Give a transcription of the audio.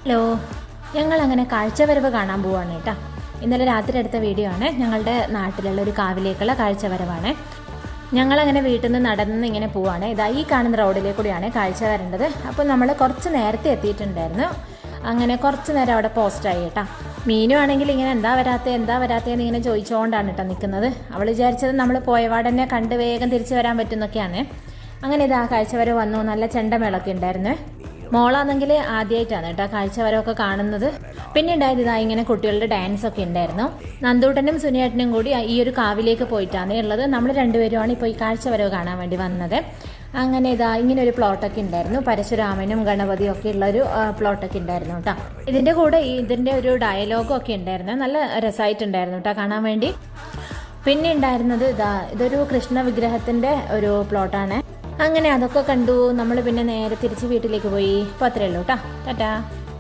Hello, ഞങ്ങളങ്ങനെ കാഴ്ചവരവ് കാണാൻ പോവാണ് കേട്ടോ. ഇന്നലെ രാത്രി എടുത്ത വീഡിയോ ആണ്. ഞങ്ങളുടെ നാട്ടിലുള്ള ഒരു കാവിലേക്കുള്ള കാഴ്ചവരവാണ്. ഞങ്ങളങ്ങനെ വീട്ടിൽ നിന്ന് നടന്ന് ഇങ്ങനെ പോവാണ്. ഇതാ ഈ കാണുന്ന റോഡിലേ കൂടിയാണ് കാഴ്ച വരേണ്ടത്. അപ്പോൾ നമ്മൾ കുറച്ച് നേരത്തെ എത്തിയിട്ടുണ്ടായിരുന്നു. അങ്ങനെ കുറച്ച് നേരം അവിടെ പോസ്റ്റായി കേട്ടോ. മീനും ആണെങ്കിൽ ഇങ്ങനെ എന്താ വരാത്തതെന്ന് ഇങ്ങനെ ചോദിച്ചുകൊണ്ടാണ് കേട്ടോ നിൽക്കുന്നത്. അവൾ വിചാരിച്ചത് നമ്മൾ പോയപാടന്നെ കണ്ട് വേഗം തിരിച്ചു വരാൻ പറ്റുന്നൊക്കെയാണ്. അങ്ങനെ ഇതാ കാഴ്ചവരവ് വന്നു. നല്ല ചെണ്ടമേളൊക്കെ ഉണ്ടായിരുന്നു. മോളാണെങ്കിൽ ആദ്യമായിട്ടാണ് കേട്ടോ കാഴ്ചവരവൊക്കെ കാണുന്നത്. പിന്നെ ഉണ്ടായത് ഇതാ ഇങ്ങനെ കുട്ടികളുടെ ഡാൻസ് ഒക്കെ ഉണ്ടായിരുന്നു. നന്ദൂട്ടനും സുനിയേട്ടനും കൂടി ഈ ഒരു കാവിലേക്ക് പോയിട്ടാണ് ഉള്ളത്. നമ്മൾ രണ്ടുപേരുമാണ് ഇപ്പോൾ ഈ കാഴ്ചവരവ് കാണാൻ വേണ്ടി വന്നത്. അങ്ങനെ ഇതാ ഇങ്ങനെ ഒരു പ്ലോട്ടൊക്കെ ഉണ്ടായിരുന്നു. പരശുരാമനും ഗണപതിയും ഒക്കെ ഉള്ളൊരു പ്ലോട്ടൊക്കെ ഉണ്ടായിരുന്നു കേട്ടോ. ഇതിൻ്റെ കൂടെ ഇതിൻ്റെ ഒരു ഡയലോഗും ഒക്കെ ഉണ്ടായിരുന്നു. നല്ല രസമായിട്ടുണ്ടായിരുന്നു കേട്ടോ കാണാൻ വേണ്ടി. പിന്നെ ഉണ്ടായിരുന്നത് ഇതൊരു കൃഷ്ണ വിഗ്രഹത്തിൻ്റെ ഒരു പ്ലോട്ടാണ്. അങ്ങനെ അതൊക്കെ കണ്ടു. നമ്മൾ പിന്നെ നേരെ തിരിച്ച് വീട്ടിലേക്ക് പോയി. അപ്പോൾ അത്രയേ ഉള്ളൂ കേട്ടോ. ടാറ്റാ.